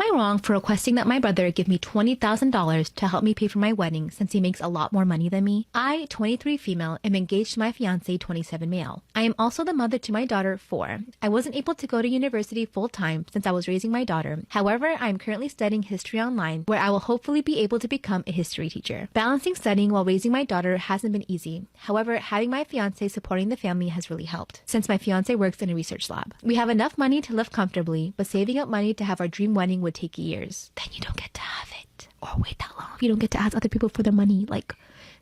I wrong for requesting that my brother give me $20,000 to help me pay for my wedding since he makes a lot more money than me? I, 23 female, am engaged to my fiancé, 27 male. I am also the mother to my daughter, 4. I wasn't able to go to university full-time since I was raising my daughter. However, I am currently studying history online, where I will hopefully be able to become a history teacher. Balancing studying while raising my daughter hasn't been easy. However, having my fiancé supporting the family has really helped, since my fiancé works in a research lab. We have enough money to live comfortably, but saving up money to have our dream wedding would take years. Then you don't get to have it. Or wait that long. You don't get to ask other people for their money.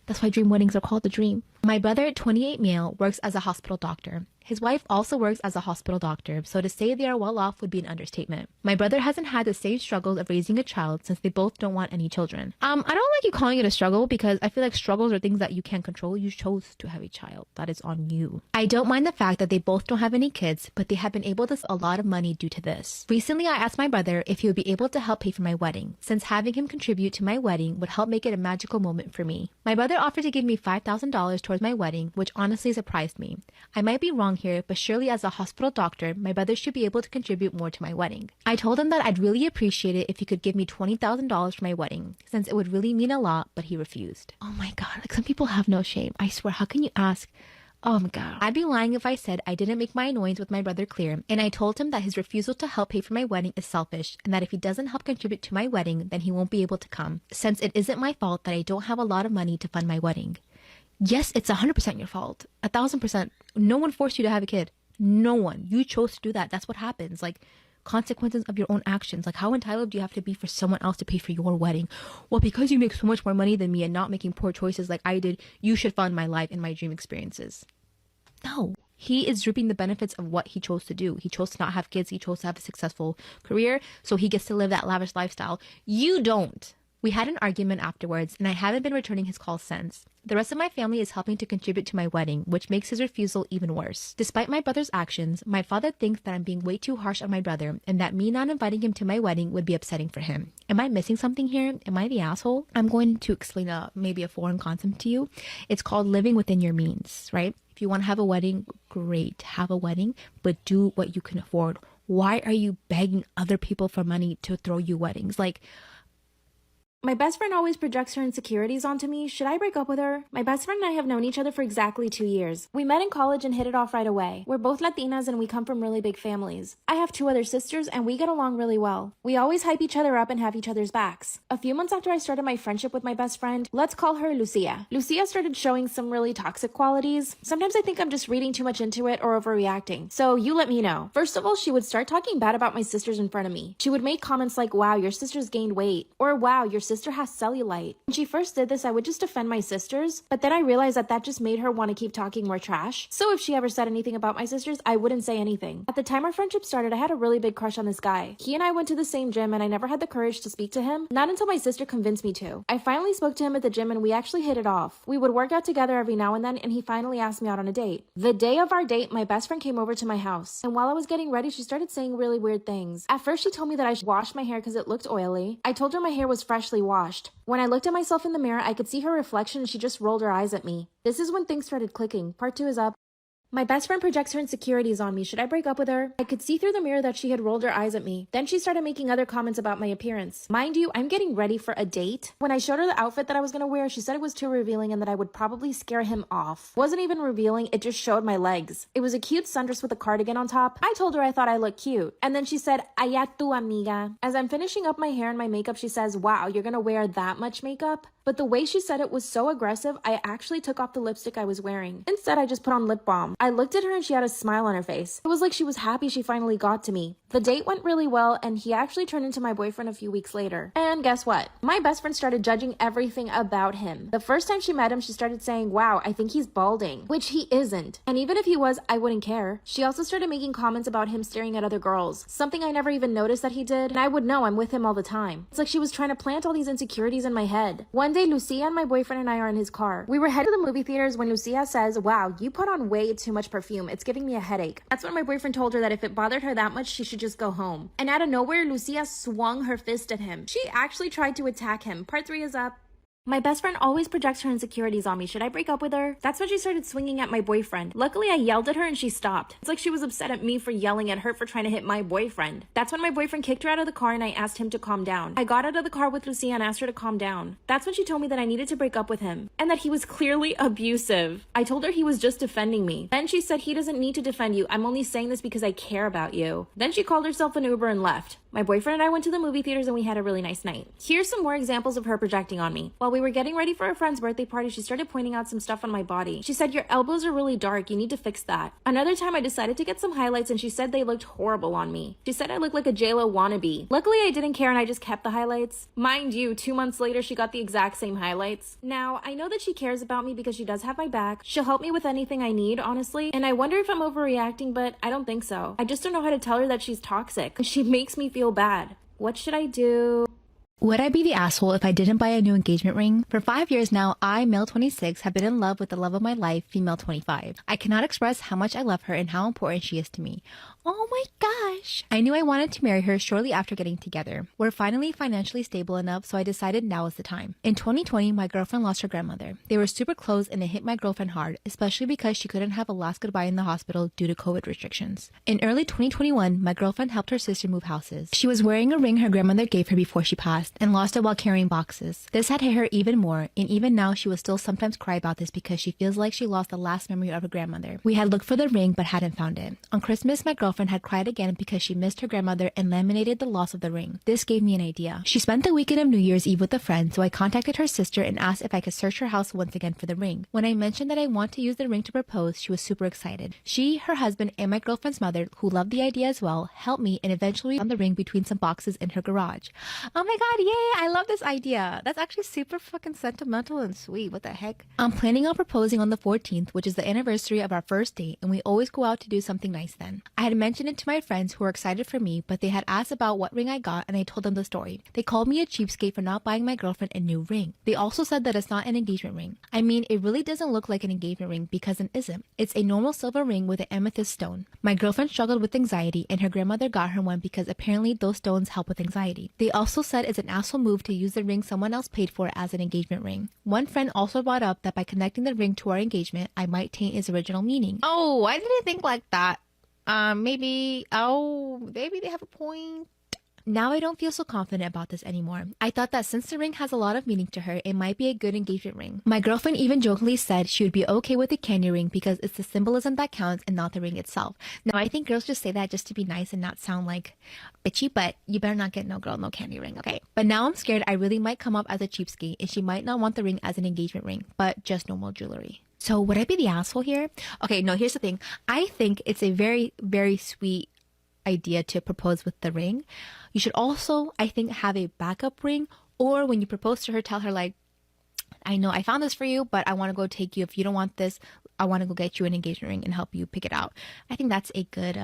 That's why dream weddings are called the dream. My brother, 28 male, works as a hospital doctor. His wife also works as a hospital doctor, so to say they are well off would be an understatement. My brother hasn't had the same struggles of raising a child since they both don't want any children. I don't like you calling it a struggle because I feel like struggles are things that you can't control. You chose to have a child. That is on you. I don't mind the fact that they both don't have any kids, but they have been able to save a lot of money due to this. Recently, I asked my brother if he would be able to help pay for my wedding, since having him contribute to my wedding would help make it a magical moment for me. My brother offered to give me $5,000 towards my wedding, which honestly surprised me. I might be wrong here, but surely as a hospital doctor, my brother should be able to contribute more to my wedding. I told him that I'd really appreciate it if he could give me $20,000 for my wedding, since it would really mean a lot, but he refused. Oh my god, some people have no shame. I swear, how can you ask? Oh my god. I'd be lying if I said I didn't make my annoyance with my brother clear, and I told him that his refusal to help pay for my wedding is selfish, and that if he doesn't help contribute to my wedding, then he won't be able to come, since it isn't my fault that I don't have a lot of money to fund my wedding. Yes, it's 100% your fault. 1,000%. No one forced you to have a kid. No one. You chose to do that. That's what happens. Consequences of your own actions. How entitled do you have to be for someone else to pay for your wedding? Well, because you make so much more money than me and not making poor choices like I did, you should fund my life and my dream experiences. No. He is reaping the benefits of what he chose to do. He chose to not have kids. He chose to have a successful career, so he gets to live that lavish lifestyle. You don't. We had an argument afterwards, and I haven't been returning his calls since. The rest of my family is helping to contribute to my wedding, which makes his refusal even worse. Despite my brother's actions, my father thinks that I'm being way too harsh on my brother, and that me not inviting him to my wedding would be upsetting for him. Am I missing something here? Am I the asshole? I'm going to explain maybe a foreign concept to you. It's called living within your means, right? If you want to have a wedding, great, have a wedding, but do what you can afford. Why are you begging other people for money to throw you weddings? My best friend always projects her insecurities onto me. Should I break up with her? My best friend and I have known each other for exactly 2 years. We met in college and hit it off right away. We're both Latinas and we come from really big families. I have 2 other sisters and we get along really well. We always hype each other up and have each other's backs. A few months after I started my friendship with my best friend, let's call her Lucia. Lucia started showing some really toxic qualities. Sometimes I think I'm just reading too much into it or overreacting. So you let me know. First of all, she would start talking bad about my sisters in front of me. She would make comments like, wow, your sister's gained weight. Or wow, your sister has cellulite. When she first did this, I would just defend my sisters, but then I realized that just made her want to keep talking more trash. So if she ever said anything about my sisters, I wouldn't say anything. At the time our friendship started, I had a really big crush on this guy. He and I went to the same gym and I never had the courage to speak to him, not until my sister convinced me to. I finally spoke to him at the gym and we actually hit it off. We would work out together every now and then and he finally asked me out on a date. The day of our date, my best friend came over to my house, and while I was getting ready, she started saying really weird things. At first she told me that I should wash my hair because it looked oily. I told her my hair was freshly washed. When I looked at myself in the mirror, I could see her reflection and she just rolled her eyes at me. This is when things started clicking. Part 2 is up. My best friend projects her insecurities on me. Should I break up with her? I could see through the mirror that she had rolled her eyes at me. Then she started making other comments about my appearance. Mind you, I'm getting ready for a date. When I showed her the outfit that I was gonna wear, she said it was too revealing and that I would probably scare him off. It wasn't even revealing, it just showed my legs. It was a cute sundress with a cardigan on top. I told her I thought I looked cute. And then she said, "Allá tu amiga." As I'm finishing up my hair and my makeup, she says, "Wow, you're gonna wear that much makeup?" But the way she said it was so aggressive, I actually took off the lipstick I was wearing. Instead, I just put on lip balm. I looked at her and she had a smile on her face. It was like she was happy she finally got to me. The date went really well and he actually turned into my boyfriend a few weeks later. And guess what? My best friend started judging everything about him. The first time she met him, she started saying, "Wow, I think he's balding," which he isn't. And even if he was, I wouldn't care. She also started making comments about him staring at other girls, something I never even noticed that he did, and I would know I'm with him all the time. It's like she was trying to plant all these insecurities in my head. One day, Lucia and my boyfriend and I are in his car. We were headed to the movie theaters when Lucia says, "Wow, you put on way too much perfume. It's giving me a headache." That's when my boyfriend told her that if it bothered her that much, she should just go home. And out of nowhere, Lucia swung her fist at him. She actually tried to attack him. Part 3 is up. My best friend always projects her insecurities on me. Should I break up with her? That's when she started swinging at my boyfriend. Luckily, I yelled at her and she stopped. It's like she was upset at me for yelling at her for trying to hit my boyfriend. That's when my boyfriend kicked her out of the car and I asked him to calm down. I got out of the car with Lucia and asked her to calm down. That's when she told me that I needed to break up with him and that he was clearly abusive. I told her he was just defending me. Then she said he doesn't need to defend you. I'm only saying this because I care about you. Then she called herself an Uber and left. My boyfriend and I went to the movie theaters and we had a really nice night. Here's some more examples of her projecting on me. While we were getting ready for a friend's birthday party, she started pointing out some stuff on my body. She said, your elbows are really dark. You need to fix that. Another time I decided to get some highlights and she said they looked horrible on me. She said I looked like a JLo wannabe. Luckily, I didn't care and I just kept the highlights. Mind you, 2 months later, she got the exact same highlights. Now, I know that she cares about me because she does have my back. She'll help me with anything I need, honestly. And I wonder if I'm overreacting, but I don't think so. I just don't know how to tell her that she's toxic. She makes me feel bad. What should I do? Would I be the asshole if I didn't buy a new engagement ring? For 5 years now, I, male 26, have been in love with the love of my life, female 25. I cannot express how much I love her and how important she is to me. Oh my gosh. I knew I wanted to marry her shortly after getting together. We're finally financially stable enough, so I decided now is the time. In 2020, my girlfriend lost her grandmother. They were super close and it hit my girlfriend hard, especially because she couldn't have a last goodbye in the hospital due to COVID restrictions. In early 2021, my girlfriend helped her sister move houses. She was wearing a ring her grandmother gave her before she passed and lost it while carrying boxes. This had hit her even more, and even now she will still sometimes cry about this because she feels like she lost the last memory of her grandmother. We had looked for the ring but hadn't found it. On Christmas, my girlfriend had cried again because she missed her grandmother and laminated the loss of the ring. This gave me an idea. She spent the weekend of New Year's Eve with a friend, so I contacted her sister and asked if I could search her house once again for the ring. When I mentioned that I want to use the ring to propose, she was super excited. She, her husband, and my girlfriend's mother, who loved the idea as well, helped me and eventually found the ring between some boxes in her garage. Oh my god, yay! I love this idea. That's actually super fucking sentimental and sweet. What the heck? I'm planning on proposing on the 14th, which is the anniversary of our first date, and we always go out to do something nice then. I had mentioned it to my friends who were excited for me, but they had asked about what ring I got and I told them the story. They called me a cheapskate for not buying my girlfriend a new ring. They also said that it's not an engagement ring. I mean, it really doesn't look like an engagement ring because it isn't. It's a normal silver ring with an amethyst stone. My girlfriend struggled with anxiety and her grandmother got her one because apparently those stones help with anxiety. They also said it's an asshole move to use the ring someone else paid for as an engagement ring. One friend also brought up that by connecting the ring to our engagement, I might taint its original meaning. Oh, I didn't think like that. Maybe they have a point. Now I don't feel so confident about this anymore. I thought that since the ring has a lot of meaning to her, it might be a good engagement ring. My girlfriend even jokingly said she would be okay with the candy ring because it's the symbolism that counts and not the ring itself. Now I think girls just say that just to be nice and not sound like bitchy, but you better not get no girl, no candy ring, okay? But now I'm scared I really might come up as a cheapskate and she might not want the ring as an engagement ring, but just normal jewelry. So would I be the asshole here? Okay, no, here's the thing. I think it's a very, very sweet idea to propose with the ring. You should also, I think, have a backup ring, or when you propose to her, tell her like, I know I found this for you, but I want to go take you. If you don't want this, I want to go get you an engagement ring and help you pick it out. I think that's a good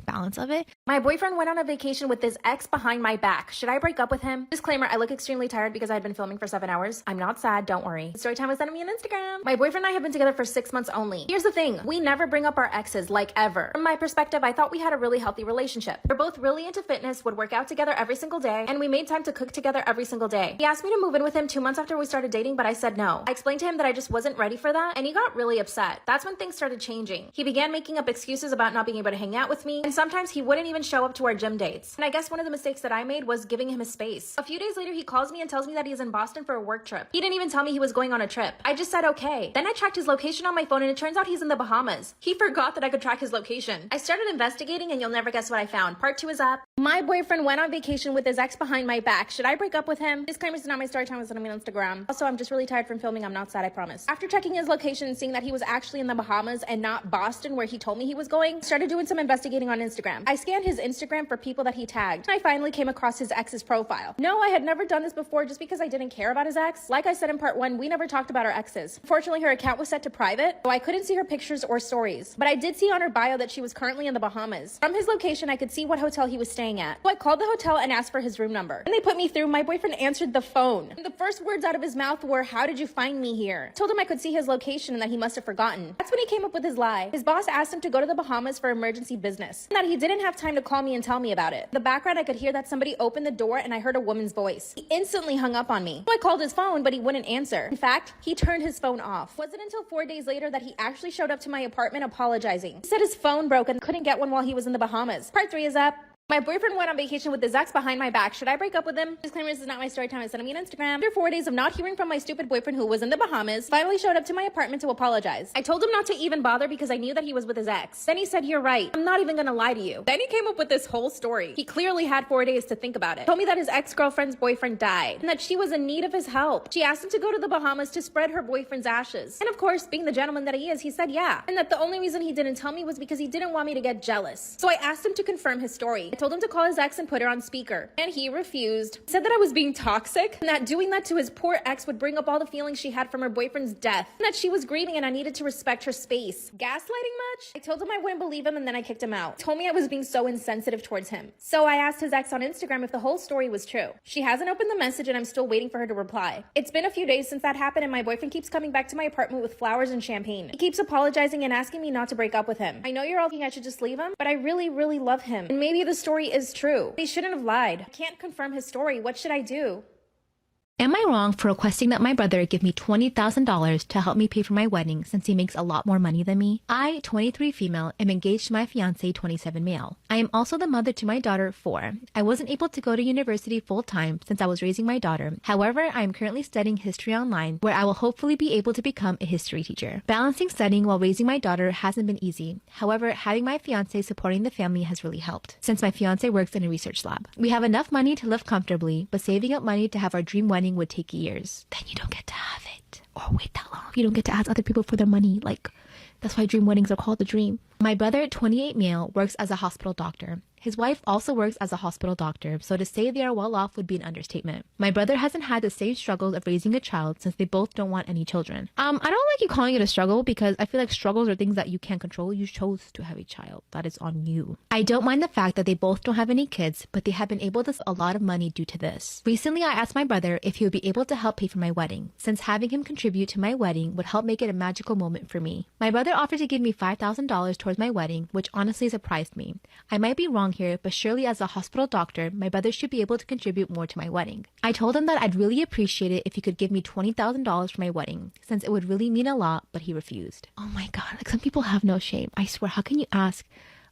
balance of it. My boyfriend went on a vacation with his ex behind my back. Should I break up with him? Disclaimer, I look extremely tired because I've been filming for 7 hours. I'm not sad, don't worry. Storytime was sending me an Instagram. My boyfriend and I have been together for 6 months only. Here's the thing, we never bring up our exes, like ever. From my perspective, I thought we had a really healthy relationship. We're both really into fitness, would work out together every single day, and we made time to cook together every single day. He asked me to move in with him 2 months after we started dating, but I said no. I explained to him that I just wasn't ready for that, and he got really upset. That's when things started changing. He began making up excuses about not being able to hang out with me, and sometimes he wouldn't even show up to our gym dates. And I guess one of the mistakes that I made was giving him his space. A few days later, he calls me and tells me that he's in Boston for a work trip. He didn't even tell me he was going on a trip. I just said okay. Then I tracked his location on my phone and it turns out he's in the Bahamas. He forgot that I could track his location. I started investigating and you'll never guess what I found. Part 2 is up. My boyfriend went on vacation with his ex behind my back. Should I break up with him? Disclaimer, this is not my story time, it's on my Instagram. Also, I'm just really tired from filming. I'm not sad, I promise. After checking his location and seeing that he was actually in the Bahamas and not Boston where he told me he was going, started doing some investigating on Instagram. I scanned his Instagram for people that he tagged. I finally came across his ex's profile. No, I had never done this before just because I didn't care about his ex. Like I said in part 1, we never talked about our exes. Unfortunately, her account was set to private, so I couldn't see her pictures or stories. But I did see on her bio that she was currently in the Bahamas. From his location, I could see what hotel he was staying at. So I called the hotel and asked for his room number. And they put me through. My boyfriend answered the phone. And the first words out of his mouth were, "How did you find me here?" I told him I could see his location and that he must have forgotten. That's when he came up with his lie. His boss asked him to go to the Bahamas for emergency business. ex, and that he didn't have time to call me and tell me about it. In the background, I could hear that somebody opened the door and I heard a woman's voice. He instantly hung up on me. So I called his phone, but he wouldn't answer. In fact, he turned his phone off. It wasn't until 4 days later that he actually showed up to my apartment apologizing. He said his phone broke and couldn't get one while he was in the Bahamas. Part 3 is up. My boyfriend went on vacation with his ex behind my back. Should I break up with him? Disclaimer, this is not my story time. It's sending me on Instagram. After 4 days of not hearing from my stupid boyfriend who was in the Bahamas, finally showed up to my apartment to apologize. I told him not to even bother because I knew that he was with his ex. Then he said, "You're right. I'm not even gonna lie to you." Then he came up with this whole story. He clearly had 4 days to think about it. Told me that his ex-girlfriend's boyfriend died and that she was in need of his help. She asked him to go to the Bahamas to spread her boyfriend's ashes. And of course, being the gentleman that he is, he said yeah. And that the only reason he didn't tell me was because he didn't want me to get jealous. So I asked him to confirm his story. I told him to call his ex and put her on speaker, and he refused. He said that I was being toxic and that doing that to his poor ex would bring up all the feelings she had from her boyfriend's death and that she was grieving and I needed to respect her space. Gaslighting much? I told him I wouldn't believe him and then I kicked him out. He told me I was being so insensitive towards him. So I asked his ex on Instagram if the whole story was true. She hasn't opened the message and I'm still waiting for her to reply. It's been a few days since that happened and my boyfriend keeps coming back to my apartment with flowers and champagne. He keeps apologizing and asking me not to break up with him. I know you're all thinking I should just leave him, but I really, really love him. And maybe the story is true. He shouldn't have lied. I can't confirm his story. What should I do? Am I wrong for requesting that my brother give me $20,000 to help me pay for my wedding since he makes a lot more money than me? I, 23 female, am engaged to my fiancé, 27 male. I am also the mother to my daughter, 4. I wasn't able to go to university full-time since I was raising my daughter. However, I am currently studying history online where I will hopefully be able to become a history teacher. Balancing studying while raising my daughter hasn't been easy. However, having my fiancé supporting the family has really helped since my fiancé works in a research lab. We have enough money to live comfortably, but saving up money to have our dream wedding would take years. Then you don't get to have it. Or wait that long. You don't get to ask other people for their money. That's why dream weddings are called the dream. My brother, 28 male, works as a hospital doctor. His wife also works as a hospital doctor, so to say they are well off would be an understatement. My brother hasn't had the same struggles of raising a child since they both don't want any children. I don't like you calling it a struggle because I feel like struggles are things that you can't control. You chose to have a child. That is on you. I don't mind the fact that they both don't have any kids, but they have been able to save a lot of money due to this. Recently, I asked my brother if he would be able to help pay for my wedding, since having him contribute to my wedding would help make it a magical moment for me. My brother offered to give me $5,000 towards my wedding, which honestly surprised me. I might be wrong here, but surely as a hospital doctor, my brother should be able to contribute more to my wedding. I told him that I'd really appreciate it if he could give me $20,000 for my wedding, since it would really mean a lot, but he refused. Oh my god, some people have no shame. I swear, how can you ask?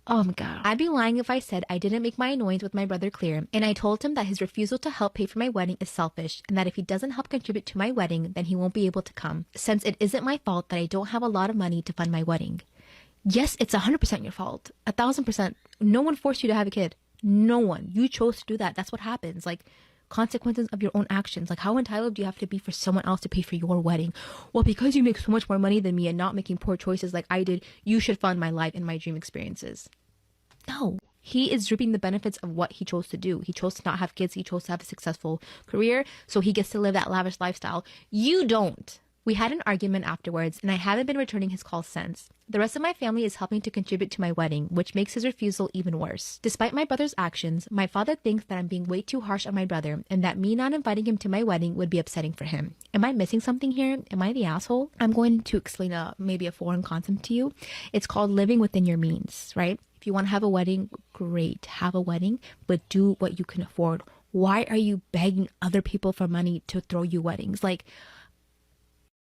Oh my god. I'd be lying if I said I didn't make my annoyance with my brother clear, and I told him that his refusal to help pay for my wedding is selfish, and that if he doesn't help contribute to my wedding, then he won't be able to come, since it isn't my fault that I don't have a lot of money to fund my wedding. Yes, it's 100% your fault. 1,000%. No one forced you to have a kid. No one. You chose to do that. That's what happens. Consequences of your own actions. How entitled do you have to be for someone else to pay for your wedding? Well, because you make so much more money than me and not making poor choices like I did, you should fund my life and my dream experiences. No. He is reaping the benefits of what he chose to do. He chose to not have kids. He chose to have a successful career, so he gets to live that lavish lifestyle. You don't. We had an argument afterwards, and I haven't been returning his calls since. The rest of my family is helping to contribute to my wedding, which makes his refusal even worse. Despite my brother's actions, my father thinks that I'm being way too harsh on my brother, and that me not inviting him to my wedding would be upsetting for him. Am I missing something here? Am I the asshole? I'm going to explain maybe a foreign concept to you. It's called living within your means, right? If you want to have a wedding, great, have a wedding, but do what you can afford. Why are you begging other people for money to throw you weddings?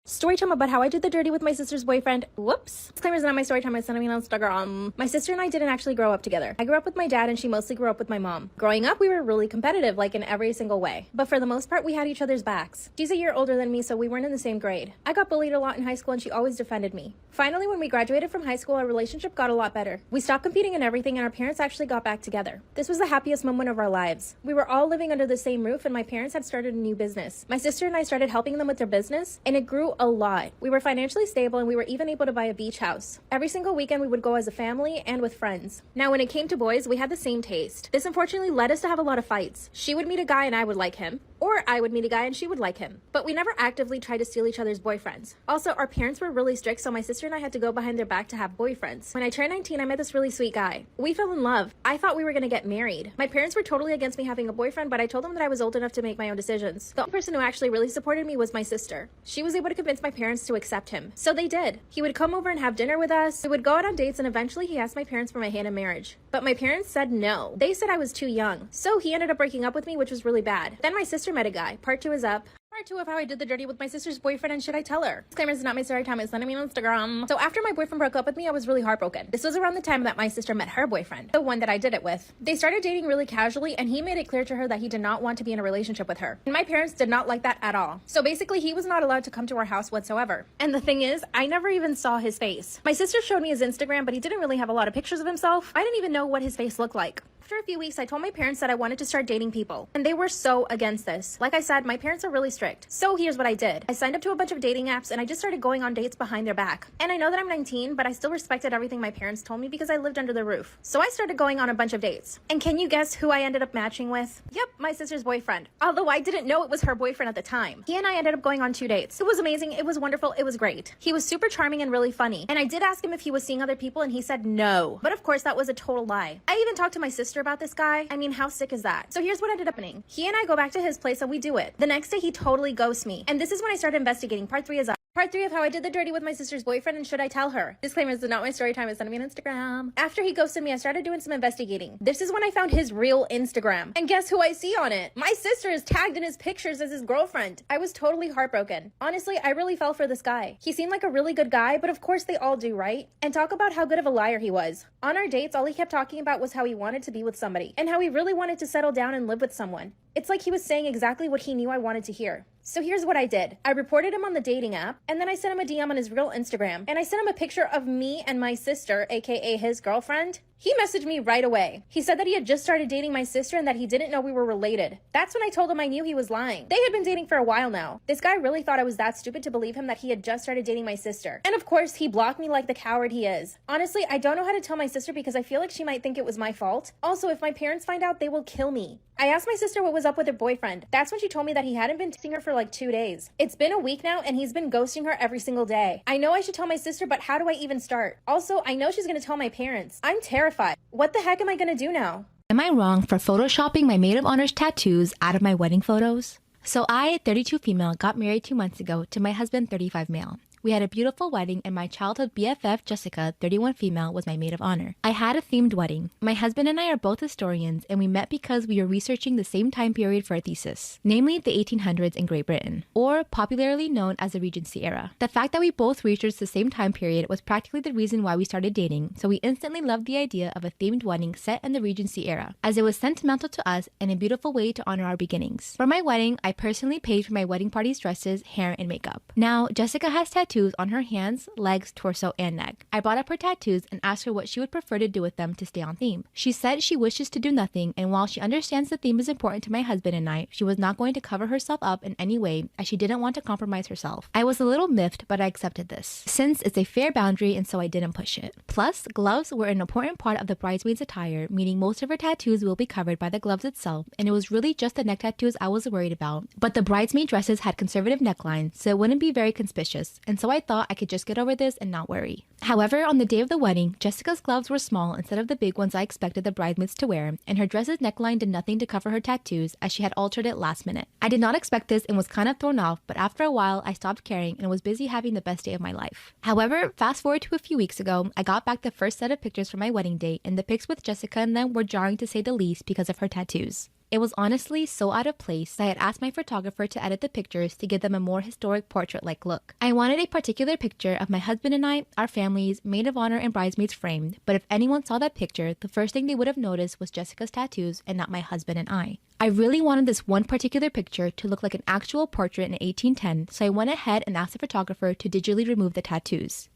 Story time about how I did the dirty with my sister's boyfriend. Whoops. Disclaimer is not my story time. I sent me on Instagram. My sister and I didn't actually grow up together. I grew up with my dad and she mostly grew up with my mom. Growing up, we were really competitive, in every single way. But for the most part, we had each other's backs. She's a year older than me, so we weren't in the same grade. I got bullied a lot in high school and she always defended me. Finally, when we graduated from high school, our relationship got a lot better. We stopped competing in everything and our parents actually got back together. This was the happiest moment of our lives. We were all living under the same roof and my parents had started a new business. My sister and I started helping them with their business and it grew a lot. We were financially stable and we were even able to buy a beach house. Every single weekend we would go as a family and with friends. Now when it came to boys, we had the same taste. This unfortunately led us to have a lot of fights. She would meet a guy and I would like him. Or I would meet a guy and she would like him. But we never actively tried to steal each other's boyfriends. Also, our parents were really strict, so my sister and I had to go behind their back to have boyfriends. When I turned 19, I met this really sweet guy. We fell in love. I thought we were gonna get married. My parents were totally against me having a boyfriend, but I told them that I was old enough to make my own decisions. The only person who actually really supported me was my sister. She was able to convince convince my parents to accept him. So they did. He would come over and have dinner with us. We would go out on dates, and eventually he asked my parents for my hand in marriage. But my parents said no. They said I was too young. So he ended up breaking up with me, which was really bad. Then my sister met a guy. Part 2 is up. Part 2 of how I did the dirty with my sister's boyfriend, and should I tell her? Disclaimer, this is not my story time, it's sending me on Instagram. So after my boyfriend broke up with me, I was really heartbroken. This was around the time that my sister met her boyfriend, the one that I did it with. They started dating really casually, and he made it clear to her that he did not want to be in a relationship with her. And my parents did not like that at all. So basically, he was not allowed to come to our house whatsoever. And the thing is, I never even saw his face. My sister showed me his Instagram, but he didn't really have a lot of pictures of himself. I didn't even know what his face looked like. After a few weeks, I told my parents that I wanted to start dating people, and they were so against this. Like I said, my parents are really strict. So here's what I did. I signed up to a bunch of dating apps, and I just started going on dates behind their back. And I know that I'm 19, but I still respected everything my parents told me because I lived under the roof. So I started going on a bunch of dates. And can you guess who I ended up matching with? Yep, my sister's boyfriend. Although I didn't know it was her boyfriend at the time. He and I ended up going on 2 dates. It was amazing, it was wonderful, it was great. He was super charming and really funny. And I did ask him if he was seeing other people, and he said no. But of course, that was a total lie. I even talked to my sister about this guy. I mean, how sick is that? So here's what ended up happening. He and I go back to his place and we do it. The next day, he totally ghosts me. And this is when I started investigating. Part 3 is up. Part 3 of how I did the dirty with my sister's boyfriend, and should I tell her? Disclaimer, this is not my story time, it's sending me on Instagram. After he ghosted me, I started doing some investigating. This is when I found his real Instagram. And guess who I see on it? My sister is tagged in his pictures as his girlfriend. I was totally heartbroken. Honestly, I really fell for this guy. He seemed like a really good guy, but of course they all do, right? And talk about how good of a liar he was. On our dates, all he kept talking about was how he wanted to be with somebody, and how he really wanted to settle down and live with someone. It's like he was saying exactly what he knew I wanted to hear. So here's what I did. I reported him on the dating app, and then I sent him a DM on his real Instagram, and I sent him a picture of me and my sister, aka his girlfriend. He messaged me right away. He said that he had just started dating my sister and that he didn't know we were related. That's when I told him I knew he was lying. They had been dating for a while now. This guy really thought I was that stupid to believe him that he had just started dating my sister. And of course, he blocked me like the coward he is. Honestly, I don't know how to tell my sister because I feel like she might think it was my fault. Also, if my parents find out, they will kill me. I asked my sister what was up with her boyfriend. That's when she told me that he hadn't been texting her for like 2 days. It's been a week now and he's been ghosting her every single day. I know I should tell my sister, but how do I even start? Also, I know she's gonna tell my parents. I'm terrified. What the heck am I gonna do now? Am I wrong for photoshopping my maid of honor's tattoos out of my wedding photos? So I, 32 female, got married 2 months ago to my husband, 35 male. We had a beautiful wedding, and my childhood BFF, Jessica, 31 female, was my maid of honor. I had a themed wedding. My husband and I are both historians, and we met because we were researching the same time period for a thesis, namely the 1800s in Great Britain, or popularly known as the Regency era. The fact that we both researched the same time period was practically the reason why we started dating, so we instantly loved the idea of a themed wedding set in the Regency era, as it was sentimental to us and a beautiful way to honor our beginnings. For my wedding, I personally paid for my wedding party's dresses, hair, and makeup. Now, Jessica has tattoos on her hands, legs, torso, and neck. I brought up her tattoos and asked her what she would prefer to do with them to stay on theme. She said she wishes to do nothing, and while she understands the theme is important to my husband and I, she was not going to cover herself up in any way as she didn't want to compromise herself. I was a little miffed, but I accepted this, since it's a fair boundary, and so I didn't push it. Plus, gloves were an important part of the bridesmaid's attire, meaning most of her tattoos will be covered by the gloves itself, and it was really just the neck tattoos I was worried about. But the bridesmaid dresses had conservative necklines, so it wouldn't be very conspicuous, and so I thought I could just get over this and not worry. However, on the day of the wedding, Jessica's gloves were small instead of the big ones I expected the bridesmaids to wear, and her dress's neckline did nothing to cover her tattoos as she had altered it last minute. I did not expect this and was kind of thrown off, but after a while, I stopped caring and was busy having the best day of my life. However, fast forward to a few weeks ago, I got back the first set of pictures from my wedding day, and the pics with Jessica and them were jarring to say the least because of her tattoos. It was honestly so out of place that I had asked my photographer to edit the pictures to give them a more historic portrait-like look. I wanted a particular picture of my husband and I, our families, maid of honor, and bridesmaids framed, but if anyone saw that picture, the first thing they would have noticed was Jessica's tattoos and not my husband and I. I really wanted this one particular picture to look like an actual portrait in 1810, so I went ahead and asked the photographer to digitally remove the tattoos.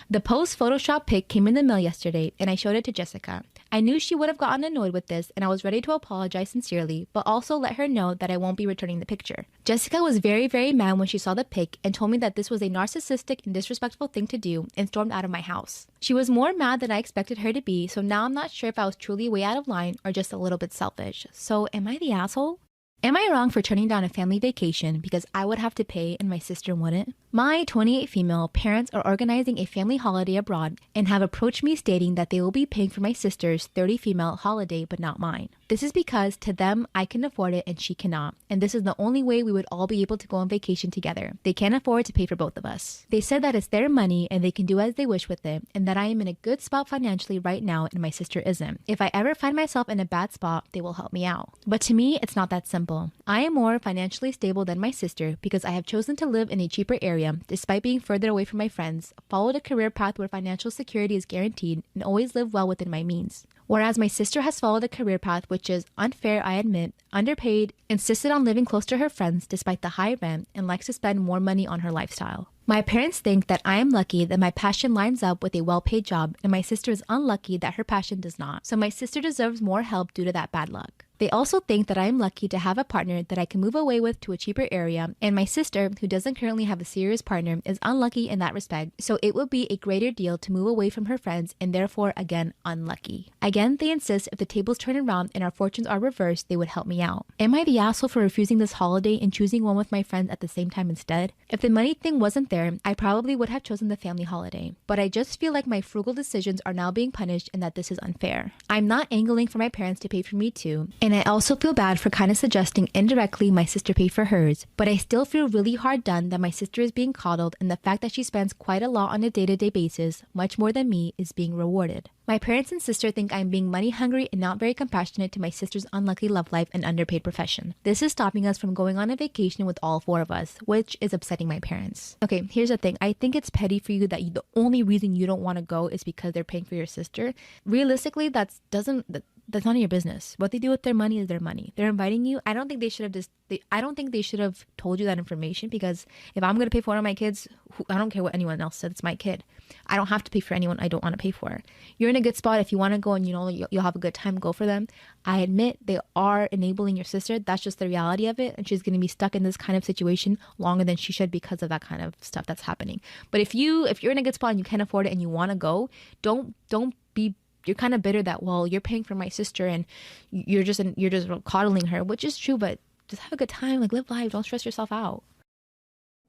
The post Photoshop pic came in the mail yesterday, and I showed it to Jessica. I knew she would have gotten annoyed with this, and I was ready to apologize sincerely, but also let her know that I won't be returning the picture. Jessica was very, very mad when she saw the pic and told me that this was a narcissistic and disrespectful thing to do and stormed out of my house. She was more mad than I expected her to be, so now I'm not sure if I was truly way out of line or just a little bit selfish. So am I the asshole? Am I wrong for turning down a family vacation because I would have to pay and my sister wouldn't? My 28 female parents are organizing a family holiday abroad and have approached me stating that they will be paying for my sister's 30 female holiday but not mine. This is because to them, I can afford it and she cannot. And this is the only way we would all be able to go on vacation together. They can't afford to pay for both of us. They said that it's their money and they can do as they wish with it, and that I am in a good spot financially right now and my sister isn't. If I ever find myself in a bad spot, they will help me out. But to me, it's not that simple. I am more financially stable than my sister because I have chosen to live in a cheaper area despite being further away from my friends, followed a career path where financial security is guaranteed, and always live well within my means. Whereas my sister has followed a career path which is unfair, I admit, underpaid, insisted on living close to her friends despite the high rent, and likes to spend more money on her lifestyle. My parents think that I am lucky that my passion lines up with a well-paid job, and my sister is unlucky that her passion does not. So my sister deserves more help due to that bad luck. They also think that I am lucky to have a partner that I can move away with to a cheaper area, and my sister, who doesn't currently have a serious partner, is unlucky in that respect, so it would be a greater deal to move away from her friends and therefore, again, unlucky. Again, they insist if the tables turn around and our fortunes are reversed, they would help me out. Am I the asshole for refusing this holiday and choosing one with my friends at the same time instead? If the money thing wasn't there, I probably would have chosen the family holiday. But I just feel like my frugal decisions are now being punished and that this is unfair. I'm not angling for my parents to pay for me too, and I also feel bad for kind of suggesting indirectly my sister pay for hers, but I still feel really hard done that my sister is being coddled, and the fact that she spends quite a lot on a day-to-day basis, much more than me, is being rewarded. My parents and sister think I'm being money hungry and not very compassionate to my sister's unlucky love life and underpaid profession. This is stopping us from going on a vacation with all four of us, which is upsetting my parents. Okay, here's the thing. I think it's petty for you that the only reason you don't want to go is because they're paying for your sister. Realistically, that's none of your business. What they do with their money is their money. They're inviting you. I don't think they should have told you that information, because if I'm going to pay for one of my kids, I don't care what anyone else said, it's my kid. I don't have to pay for anyone I don't want to pay for. You're in a good spot. If you want to go and you'll have a good time, go for them. I admit they are enabling your sister. That's just the reality of it. And she's going to be stuck in this kind of situation longer than she should because of that kind of stuff that's happening. But if you're in a good spot and you can't afford it and you want to go, don't be, you're kind of bitter that, well, you're paying for my sister and you're just coddling her, which is true, but just have a good time, like live life, don't stress yourself out.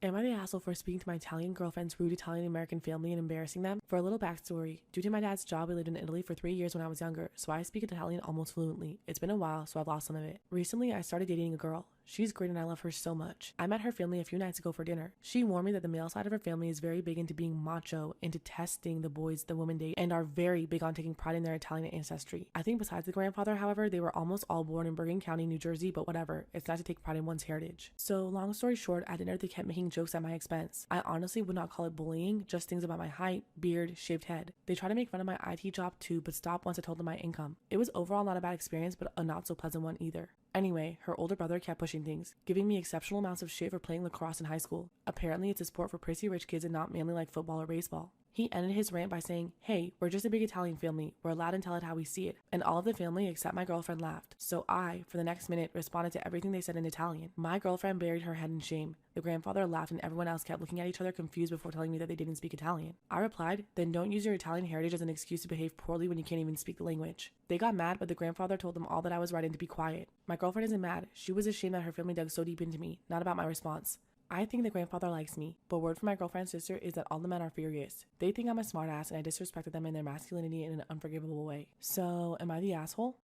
Am I the asshole for speaking to my Italian girlfriend's rude Italian-American family and embarrassing them? For a little backstory, due to my dad's job, we lived in Italy for 3 years when I was younger, so I speak Italian almost fluently. It's been a while, so I've lost some of it. Recently, I started dating a girl. She's great and I love her so much. I met her family a few nights ago for dinner. She warned me that the male side of her family is very big into being macho, into testing the boys the women date, and are very big on taking pride in their Italian ancestry. I think besides the grandfather, however, they were almost all born in Bergen County, New Jersey, but whatever. It's not to take pride in one's heritage. So long story short, at dinner they kept making jokes at my expense. I honestly would not call it bullying, just things about my height, beard, shaved head. They tried to make fun of my IT job too, but stopped once I told them my income. It was overall not a bad experience, but a not so pleasant one either. Anyway, her older brother kept pushing things, giving me exceptional amounts of shit for playing lacrosse in high school. Apparently, it's a sport for prissy rich kids and not mainly like football or baseball. He ended his rant by saying, "Hey, we're just a big Italian family. We're allowed to tell it how we see it." And all of the family except my girlfriend laughed. So I, for the next minute, responded to everything they said in Italian. My girlfriend buried her head in shame. The grandfather laughed and everyone else kept looking at each other confused before telling me that they didn't speak Italian. I replied, "Then don't use your Italian heritage as an excuse to behave poorly when you can't even speak the language." They got mad, but the grandfather told them all that I was right and to be quiet. My girlfriend isn't mad. She was ashamed that her family dug so deep into me, not about my response. I think the grandfather likes me, but word from my girlfriend's sister is that all the men are furious. They think I'm a smartass and I disrespected them in their masculinity in an unforgivable way. So, am I the asshole?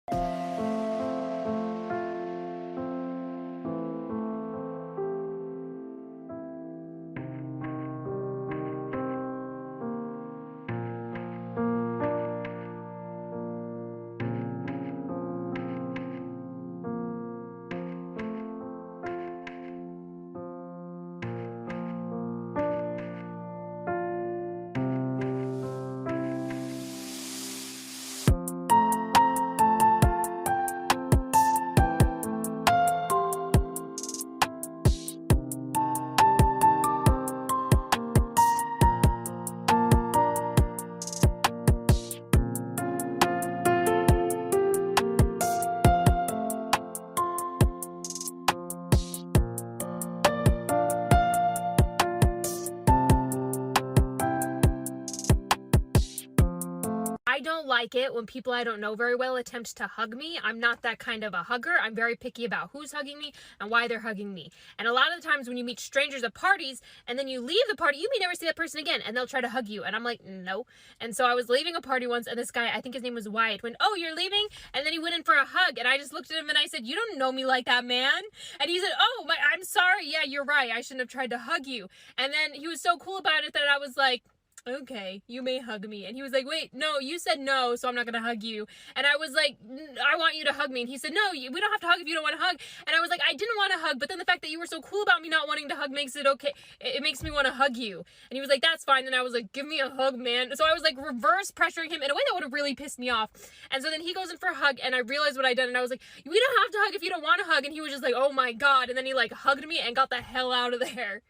I don't like it when people I don't know very well attempt to hug me. I'm not that kind of a hugger. I'm very picky about who's hugging me and why they're hugging me. And a lot of the times when you meet strangers at parties and then you leave the party, you may never see that person again and they'll try to hug you. And I'm like, no. And so I was leaving a party once and this guy, I think his name was Wyatt, went, oh, you're leaving? And then he went in for a hug. And I just looked at him and I said, you don't know me like that, man. And he said, oh, I'm sorry. Yeah, you're right. I shouldn't have tried to hug you. And then he was so cool about it that I was like, okay, you may hug me. And he was like, wait, no, you said no, so I'm not gonna hug you. And I was like, I want you to hug me. And he said, no, we don't have to hug if you don't want to hug. And I was like, I didn't want to hug, but then the fact that you were so cool about me not wanting to hug makes it okay. It makes me want to hug you. And he was like, that's fine. And I was like, give me a hug, man. So I was like reverse pressuring him in a way that would have really pissed me off. And so then he goes in for a hug and I realized what I'd done. And I was like, we don't have to hug if you don't want to hug. And he was just like, oh my God. And then he like hugged me and got the hell out of there.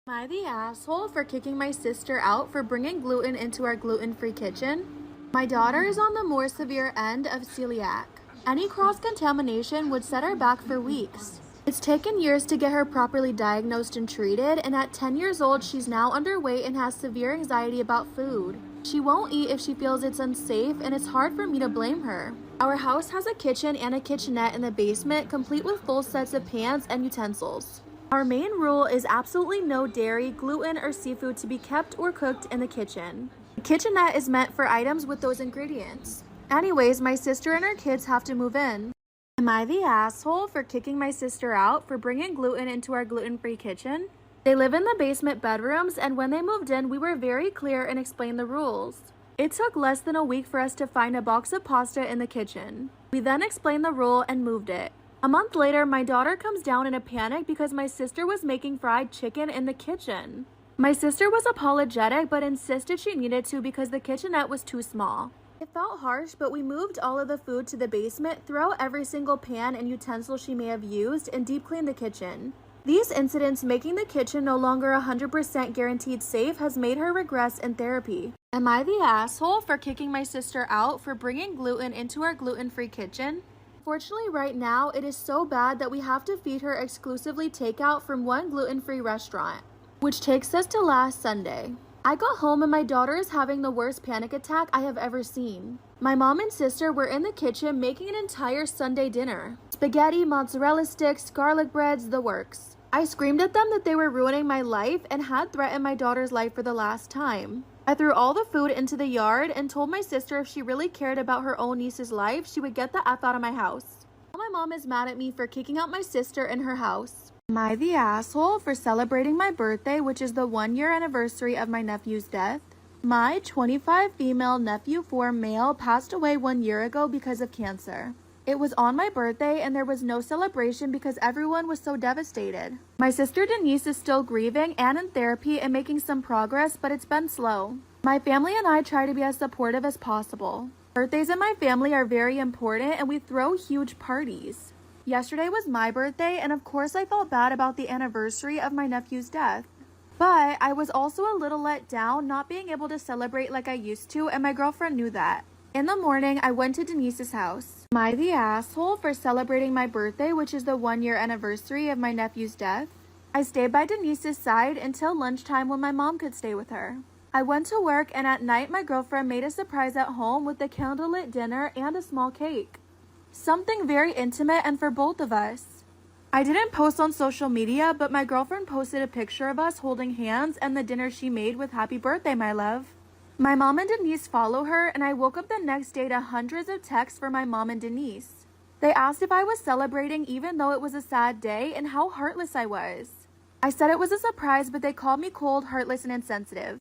Am I the asshole for kicking my sister out for bringing gluten into our gluten-free kitchen? My daughter is on the more severe end of celiac. Any cross-contamination would set her back for weeks. It's taken years to get her properly diagnosed and treated, and at 10 years old, she's now underweight and has severe anxiety about food. She won't eat if she feels it's unsafe, and it's hard for me to blame her. Our house has a kitchen and a kitchenette in the basement, complete with full sets of pans and utensils. Our main rule is absolutely no dairy, gluten, or seafood to be kept or cooked in the kitchen. The kitchenette is meant for items with those ingredients. Anyways, my sister and her kids have to move in. Am I the asshole for kicking my sister out for bringing gluten into our gluten-free kitchen? They live in the basement bedrooms, and when they moved in, we were very clear and explained the rules. It took less than a week for us to find a box of pasta in the kitchen. We then explained the rule and moved it. A month later, my daughter comes down in a panic because my sister was making fried chicken in the kitchen. My sister was apologetic but insisted she needed to because the kitchenette was too small. It felt harsh, but we moved all of the food to the basement, threw out every single pan and utensil she may have used, and deep cleaned the kitchen. These incidents making the kitchen no longer 100% guaranteed safe has made her regress in therapy. Am I the asshole for kicking my sister out for bringing gluten into our gluten-free kitchen? Fortunately, right now, it is so bad that we have to feed her exclusively takeout from one gluten-free restaurant, which takes us to last Sunday. I got home and my daughter is having the worst panic attack I have ever seen. My mom and sister were in the kitchen making an entire Sunday dinner. Spaghetti, mozzarella sticks, garlic breads, the works. I screamed at them that they were ruining my life and had threatened my daughter's life for the last time. I threw all the food into the yard and told my sister if she really cared about her own niece's life, she would get the F out of my house. My mom is mad at me for kicking out my sister in her house. Am I the asshole for celebrating my birthday, which is the 1-year anniversary of my nephew's death? My 25 female nephew 4 male passed away 1 year ago because of cancer. It was on my birthday and there was no celebration because everyone was so devastated. My sister Denise is still grieving and in therapy and making some progress, but it's been slow. My family and I try to be as supportive as possible. Birthdays in my family are very important and we throw huge parties. Yesterday was my birthday and of course I felt bad about the anniversary of my nephew's death. But I was also a little let down not being able to celebrate like I used to, and my girlfriend knew that. In the morning, I went to Denise's house. Am I the asshole for celebrating my birthday, which is the 1-year anniversary of my nephew's death? I stayed by Denise's side until lunchtime when my mom could stay with her. I went to work and at night my girlfriend made a surprise at home with a candlelit dinner and a small cake. Something very intimate and for both of us. I didn't post on social media, but my girlfriend posted a picture of us holding hands and the dinner she made with "Happy birthday, my love." My mom and Denise follow her, and I woke up the next day to hundreds of texts from my mom and Denise. They asked if I was celebrating even though it was a sad day and how heartless I was. I said it was a surprise, but they called me cold, heartless, and insensitive.